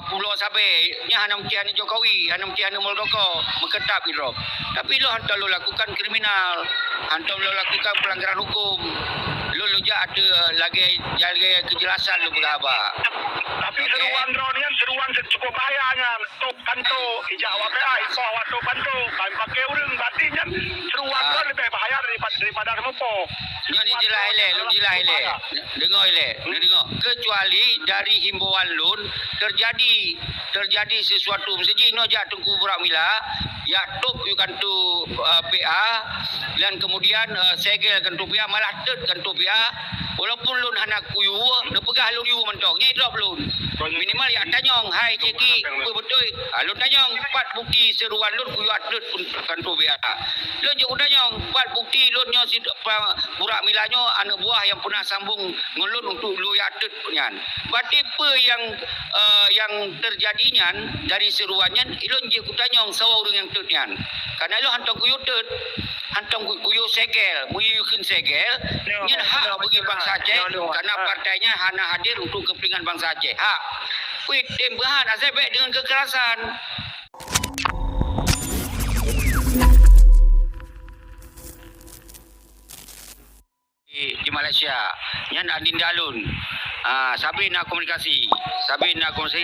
pulau sabe nya hanam tian Jokowi hanam tian Muldoko mengketap idrop tapi lo hantar lo lakukan kriminal hantar lo lakukan pelanggaran hukum lo ada lagi kejelasan lo berapa tapi seruan drone kan seruan cukup bahayanya kanto ijak WPA info waktu kanto kami pakai urang batinya seruan drone lebih bahaya daripada mepo ni jelas dengar kecuali dari himbauan lun terjadi sesuatu mesti no jak tungku burak mila ya top you kantu PA dan kemudian segel kantu PA malah tet kantu PA walaupun lun anak kuyu dia pegah lun you mentong nya drop lun minimal ya tanyong hai ceki betul lun tanyong 4 bukti seruan lun kuyu atlet pun kantu PA lun je tanyong 4 bukti lun nyo si burak milanyo anak buah yang pernah sambung ngelun untuk lu ya atlet punyan berarti apa yang terjadinya dari seruannya ilun je kutanyong sawa urang yang tetnyan karena lu hantong kuyu tet hantong kuyu segel muyukeun segel nyen hak bagi bangsa Aceh karena partainya hana hadir untuk kepentingan bangsa Aceh hak wit tembahan azabek dengan kekerasan di Malaysia nyen Adin Dalun Sabin nak komunikasi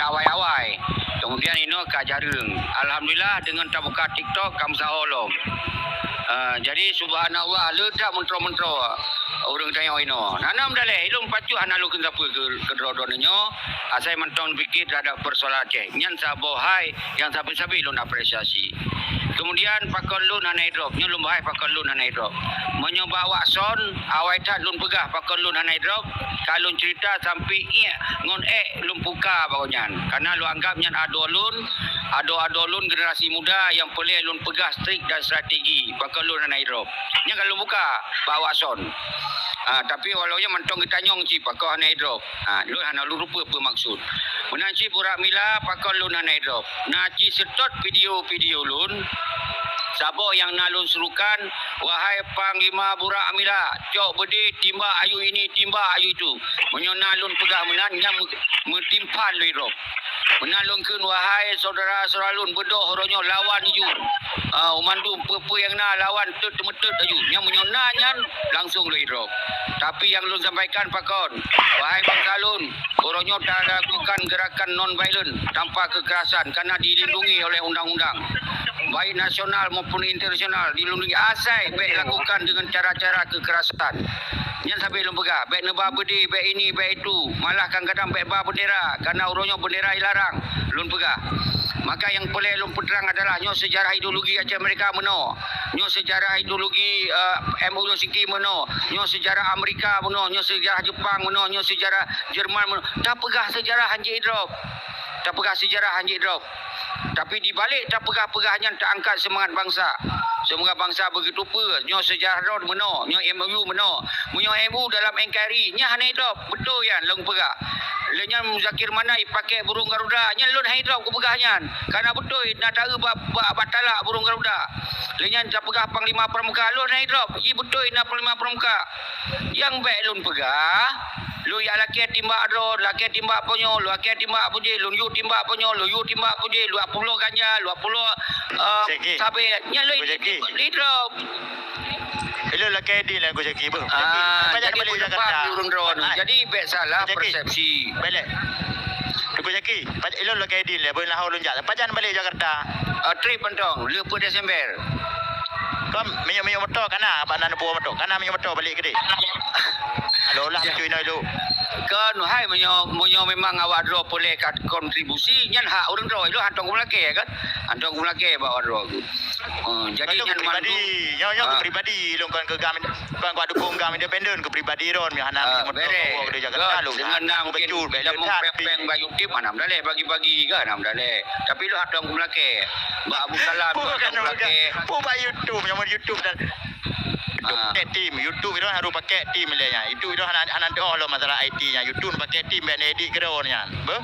awai-awai kemudian ini kajareng alhamdulillah dengan terbuka TikTok kamsa holom jadi subhanallah ledak mentro-mentro orang tanya ino nanam daleh ilung pacu analu ken siapa ke drodonnya asai mentong fikir terhadap persoalan Aceh nyan sabo hai yang sabi-sabi ilun apresiasi kemudian pakon lun anai drop nyulum bahai pakon lun anai drop menyoba wakson awai tat lun pegah pakon lun anai drop kalun cerita sampai ngon lun puka bagonyan karena lu anggap nyan ado lun generasi muda yang boleh lun pegah strik dan strategi pakon lun anai drop nya kalau buka bawa son tapi walaunya mentong kita nyong ci pakon anai drop lu hana lu rupa apa maksud menanci burak mila pakon lun anai drop naci setot video lun Sabo yang nalun serukan, wahai Panglima Burak Amila, cok bedi timba ayu ini, timba ayu itu. Menyonalun pegah menan, yang mentimpan lirok. Menalungkan wahai saudara-saudara lun, bedoh horonyo lawan iju. Umandu pepe yang na lawan temet aju. Yang menyonanya langsung lirok. Tapi yang lun sampaikan pakon, wahai bangsa lun, horonyo tak lakukan gerakan non-violent tanpa kekerasan karena dilindungi oleh undang-undang. Baik nasional maupun internasional dilindungi asai baik lakukan dengan cara-cara kekerasan. Yang sampai lembaga baik nebah bedi baik ini baik itu malah kadang-kadang baik bah bendera karena urunyo bendera dilarang lun pegah. Maka yang boleh lun peterang adalah nyo sejarah ideologi Aceh mereka meno, nyo sejarah ideologi MU Singki meno, nyo sejarah Amerika meno, nyo sejarah Jepang meno, nyo sejarah Jerman meno. Tak pegah sejarah Hanji Idrop. Tak pegah sejarah Hanji Idrop. Tapi di balik tak pegah-pegahnya tak angkat semangat bangsa. Semangat bangsa begitu apa? Nyo sejarah rod meno, nyo MOU meno. Munyo MU dalam NKRI nya hana hidup. Betul yan leng pegah. Lenya Muzakir Manai pakai burung Garuda nya lun hidup ku pegahnya. Karena betul nak tahu batala burung Garuda. Lenya tak pegah Panglima Pramuka lun hidup. Ji betul nak Panglima Pramuka. Yang baik lun pegah lu ya laki timbak drone, laki timbak ponyo, lu laki timbak punje, lu yu timbak ponyo, lu yu timbak punje, lu 10 ganja, lu 10 sabe. Nya lu drop. Hello laki di lah go Jackie. Jadi boleh Jakarta urung drone. Jadi baik salah persepsi. Balik. Go Jackie. Hello laki di lah boleh lah ulun jak. Pajan balik Jakarta. Trip pentong 20 Desember. Kom minyak motor kana banan puo motor. Kana minyak motor balik ke dik. Alo lah cuy noi lu. Kan hai menyo memang awak draw boleh kat kontribusi nyan hak urang draw lu hantong kumlake kan. Hantong kumlake bawa draw tu. Jadi nyan pribadi, nyo pribadi lu kan ke gam kan gua dukung gam independen ke pribadi ron mi hana motor ke Jakarta lu. Dengan nang becul belum pempeng bayu tip mana dale bagi-bagi kan nam dale. Tapi lu hantong kumlake. Mbak Abu Salam kumlake. Po ba YouTube, yang YouTube dan pakai tim YouTube itu harus pakai tim lenya itu hanan doh lo masalah IT nya YouTube pakai tim ben edit kero nya be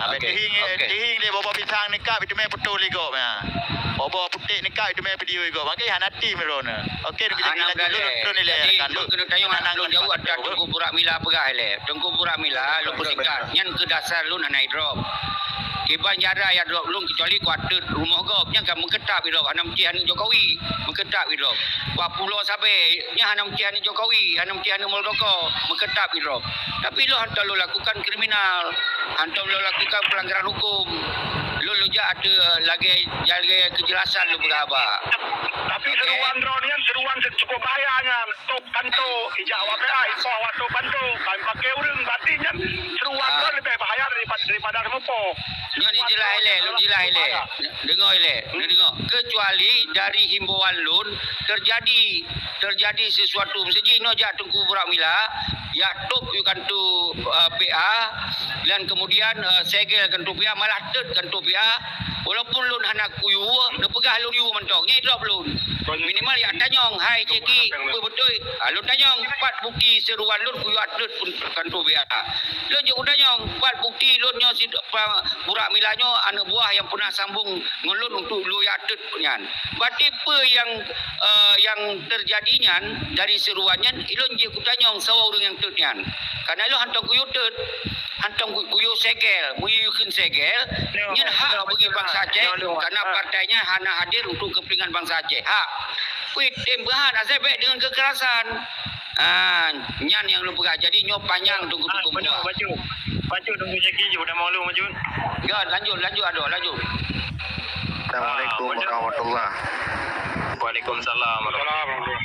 abe ting le bobo pisang nikah itu me betul ligo ya bobo putih nikah itu me video ligo maka hanan tim ro na okey kita lanjut ni le kan lu kena tanya lu jauh ada Tengku Burak Mila pegah le Tengku Burak Mila lu pusingkan nyan ke dasar lu nanai drop Kiban jara yang dok belum kecuali kuarter rumah gop nya kan mengketap hidup hanam tihan Jokowi mengketap hidup. Wa pulau sabe nya hanam tihan Jokowi, hanam tihan Muldoko mengketap hidup. Tapi lo hantar lo lakukan kriminal, hantar lo lakukan pelanggaran hukum. Lo ada lagi kejelasan lo berapa. Tapi seruan drone ni seruan cukup bahayanya. Tok kanto, ijak WPA, info awak tok kanto. Kami pakai urang batinya. Seruan drone lebih bahaya daripada kelompok. Nyo ni jelas elek, lu jelas elek. Dengar elek, dengar. Kecuali dari himbauan lun terjadi sesuatu mesti no jak tungku burak mila, ya top you kantu PA dan kemudian segel kantu PA malah tet kantu PA. Walaupun lun anak kuyu, nak pegah lun yu mentong. Nyai drop lun. Minimal ya tanyong, hai ceki, betul. Lun tanyong 4 bukti seruan lun kuyu atlet pun kantu PA. Lun je tanyong 4 bukti lun nyo si burak milanyo anak buah yang pernah sambung ngelun untuk lu ya atlet punyan. Berarti apa yang terjadinya dari seruannya ilun je kutanyong sawa urang yang tetnyan. Karena lu hantar kuyu tet, hantar kuyu segel, muyukeun segel, nyen hak bagi bangsa Aceh karena partainya hanya hadir untuk kepentingan bangsa Aceh. Hak. Kuit tembahan azabek dengan kekerasan. Nyan yang lu pegang. Jadi nyo panjang tunggu buah. Baju tunggu ceki je udah mau lu maju. Ya, lanjut lanjut. Assalamualaikum warahmatullahi. Waalaikumsalam warahmatullahi.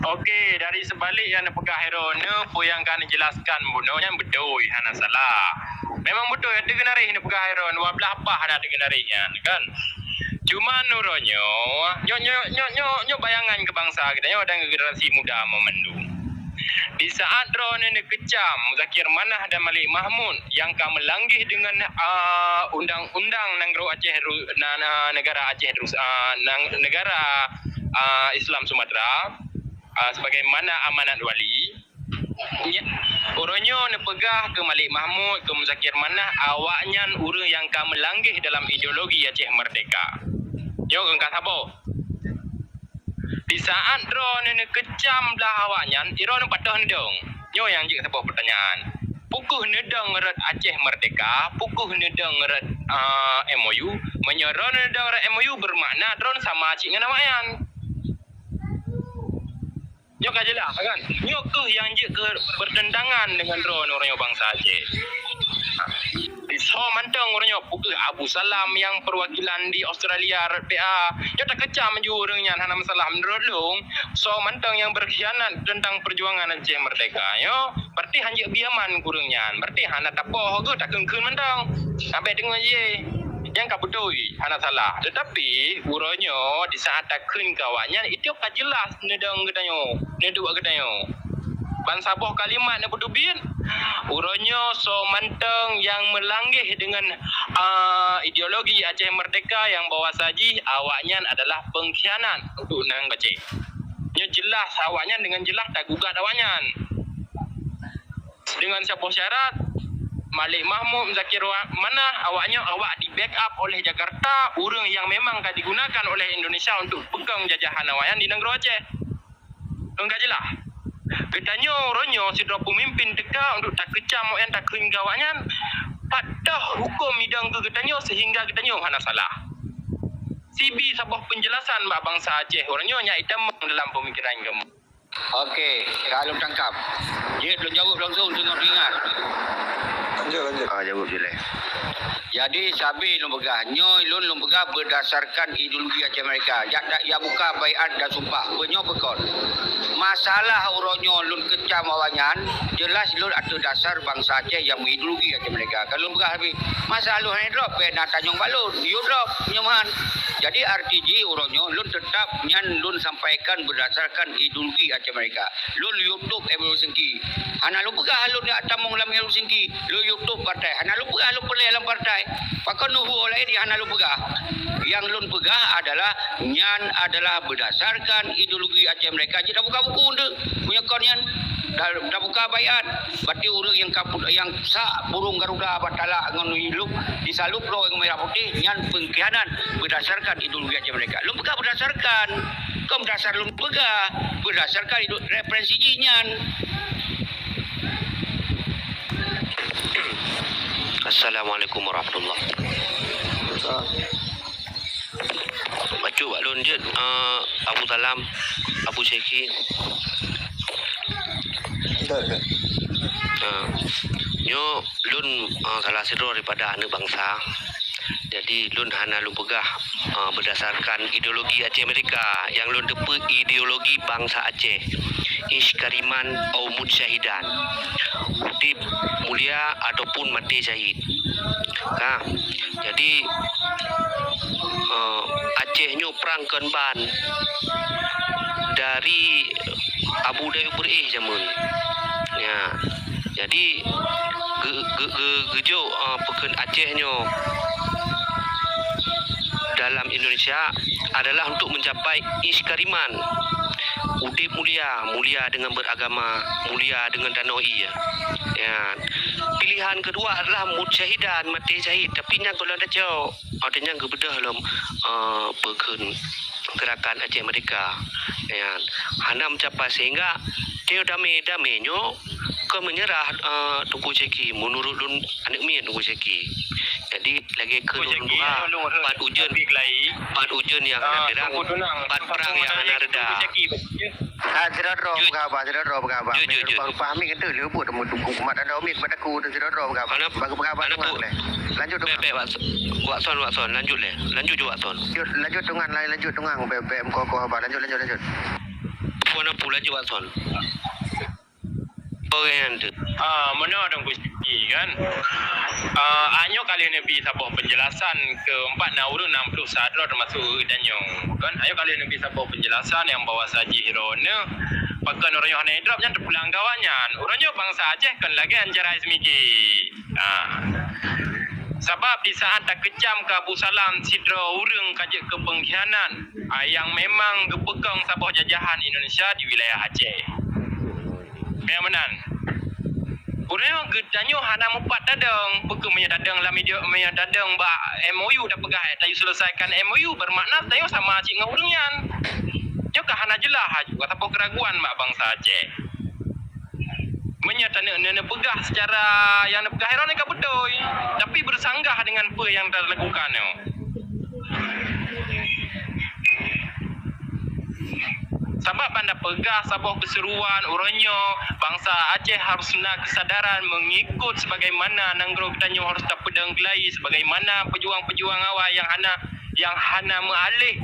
Okey, dari sebalik yang pegah hero ni pun yang kan jelaskan bunuhnya betul hana salah. Memang betul ada genari ni pegah hero ni wablah apa ada genarinya kan. Cuma nuronyo nyo bayangan ke bangsa kita nyo dan generasi muda memandu. Di saat drone ini kecam Zakir Manah dan Malik Mahmud yang kan melanggih dengan undang-undang negara Aceh negara Aceh negara Islam Sumatera sebagaimana amanat wali uronyo nepegah ke Malik Mahmud ke Zakir Manah awaknya urang yang kan melanggih dalam ideologi Aceh Merdeka. Yo engkau apa? Di saat drone ini kecam belah awaknya, iron patah nedong. Nyo yang jik sebuah pertanyaan. Pukuh nedong red Aceh Merdeka, pukuh nedong red MOU, menyerah nedong red MOU bermakna drone sama cik dengan awaknya. Nyo kajelah kan? Nyo ke yang jik bertentangan dengan drone orang bangsa Aceh. So mantang orangnya pukul Abu Salam yang perwakilan di Australia RPA dia tak kecam je orangnya hana masalah menurut long. So mantang yang berkhianat tentang perjuangan Aceh Merdeka yo berarti hanya biaman kurangnya berarti hana tapoh ke tak keun mantang sampai dengar je yang kabutoi hana salah tetapi orangnya di saat tak keun kawannya itu kan jelas nedang gedanyo neduk gedanyo bangsa boh kalimat na berdubin uronyo so manteng yang melanggih dengan ideologi Aceh Merdeka yang bawa saji awaknya adalah pengkhianat untuk nang Aceh. Nyo jelas awaknya dengan jelas tak gugat awaknya. Dengan siapa syarat Malik Mahmud Zakir Manah awaknya awak di backup oleh Jakarta urang yang memang kan digunakan oleh Indonesia untuk pegang jajahan awaknya di negara Aceh. Enggak jelas. Katanya orangnya sudah pemimpin teka untuk tak kecam yang tak kering kawannya patah hukum hidang ke katanya sehingga katanya hana salah. Sibi sebuah penjelasan bak bangsa Aceh orangnya nyak hitam dalam pemikiran kamu. Okey, kalau tangkap. Dia belum jawab langsung dengar. Lanjut. Jawab je lah. Jadi sabi lum pegah nyoy lum pegah berdasarkan ideologi Aceh Merdeka. Ya buka baiat dan sumpah. Benyo pekon. Masalah uronyo lun kecam awanyan jelas lun ada dasar bangsa Aceh yang mengideologi Aceh Merdeka. Kalau pegah habis masalah lun drop nak tanyong balun. You drop nyaman. Jadi RTG uronyo lun tetap nyan lun sampaikan berdasarkan ideologi Aceh Merdeka. Lun YouTube Evolusi. Hana lu pegah lun nak tamong dalam Evolusi. Lu YouTube partai. Hana lu pegah lu pelai dalam partai. Pakon nuhu oleh di hana lu pegah. Yang lun pegah adalah nyan adalah berdasarkan ideologi Aceh Merdeka. Jadi dah buka buku tu punya konyan dah buka baiat. Berarti orang yang sak burung Garuda batala ngon hidup disalup ro yang merah putih nyan pengkhianat berdasarkan ideologi Aceh Merdeka. Lu pegah berdasarkan kom dasar lu pegah berdasarkan referensi nyan. Assalamualaikum warahmatullahi. Baca Pak Lun je Abu Salam, Abu Syekhi. Nyo Lun salah satu daripada anak bangsa. Jadi Lun hana Lun pegah berdasarkan ideologi Aceh Merdeka yang Lun depa ideologi bangsa Aceh. Ish kariman au mut syahidan. Udip mulia ataupun mati syahid. Jadi Aceh nyo perang Kenban dari Abu Dayuk Berih zaman. Ya. Jadi gejo pekan Aceh nyo dalam Indonesia adalah untuk mencapai iskariman, udip mulia dengan beragama, mulia dengan danoi. Ya. Pilihan kedua adalah mutsyahidan, mati syahid. Tapi nya kalau ada jauh, adanya kebedah dalam pekan gerakan Aceh Merdeka. Ya. Hana mencapai sehingga dia damai-damainya ke menyerah Tunku Syekhi menurut Lun anak mi Tunku Syekhi. Jadi lagi ke empat ujian yang ada derang, empat perang yang ada reda. Tidak roh berapa. Baru pahami kata dia buat tunggu mat ada umi kepada aku tidak roh berapa. Baru berapa tungang le. Lanjut Wakson lanjut le. Lanjut je Wakson. Lanjut tungang lain lanjut tungang BM kokoh apa lanjut. Puan apa lanjut Wakson. Orang tu. Mana ada Gusti kan? Anyo kali Nabi sabuk penjelasan ke-4 nauru 60 sadra termasuk danyong kan? Ayo kali Nabi sabuk penjelasan yang bawa saji hirona pakan orang Yohana hidup yang terpulang kawannya. Orangnya bangsa Aceh kan lagi anjarai semiki. Sebab di saat tak kejam ke Abu Salam sidra urang kajak ke pengkhianat yang memang gepegang sabah jajahan Indonesia di wilayah Aceh. Yang menan. Orang gedanyo hana mupat dadang, pekemnya dadang lah media dadang ba MOU dah pegah tayu selesaikan MOU bermakna tayu sama cik ngau urangyan. Juga hana jelah juga tanpa keraguan mak bangsa Aceh. Menyata nak pegah secara yang nak pegah heran ni kabudoi, tapi bersanggah dengan apa yang dah lakukan yo. Sebab anda pegah sabah keseruan orangnya bangsa Aceh harus nak kesadaran mengikut sebagaimana nanggro bertanya harus tak pedang gelai sebagaimana pejuang-pejuang awal yang hana mengalih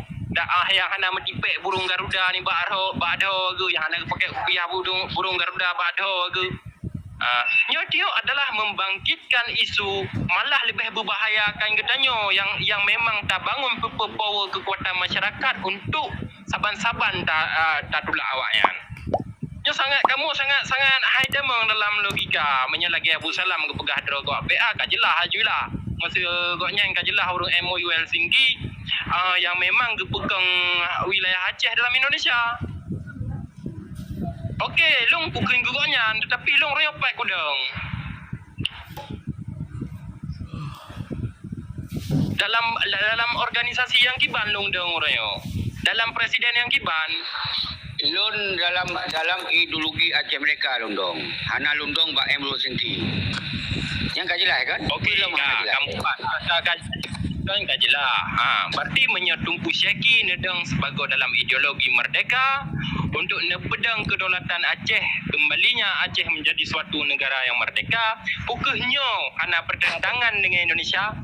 yang hana metipek burung Garuda ni badho ke yang hana pakai rupiah burung Garuda badho ke. Dia adalah membangkitkan isu malah lebih berbahayakan katanya yang memang tak bangun power kekuatan masyarakat untuk saban-saban tak tulak awaknya. Kamu sangat high demang dalam logika menyalagi Abu Salam ke pegah dro kau PA kat jelah hajulah. Masa kau nyang kat jelah urang MOU Helsinki yang memang gepegang wilayah Aceh dalam Indonesia. Okey, long bukan guganya tetapi long royopai kudang. Dalam organisasi yang kiban long dong royo. Dalam presiden yang kiban Lun dalam ideologi Aceh Merdeka Lundong. Hana Lundong ba MOU Helsinki. Yang kau jelas kan? Okey, kamu kan kajilah. Berarti menyertumpu Syekhi nedang sebagai dalam ideologi merdeka untuk nepedang kedaulatan Aceh, kembalinya Aceh menjadi suatu negara yang merdeka. Pukehnya hana bertentangan dengan Indonesia.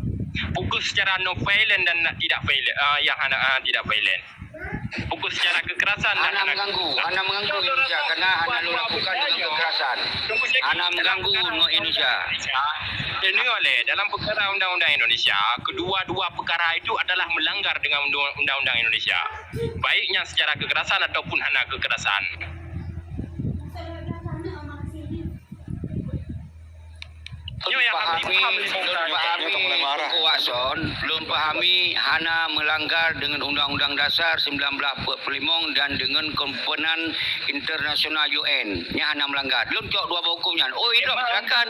Pukul secara no violent dan tidak violent, yang hana tidak violent. Pukul secara kekerasan dan hana mengganggu Indonesia kerana hana lakukan dengan kekerasan. Hana mengganggu Indonesia. Ini oleh dalam perkara undang-undang Indonesia, kedua-dua perkara itu adalah melanggar dengan undang-undang Indonesia. Baiknya secara kekerasan ataupun hana kekerasan. Belum pahami hana melanggar dengan Undang-Undang Dasar 1945 dan dengan komponen internasional UN. Nya hana melanggar. Belum cok dua hukumnya. Oh, hidup silakan.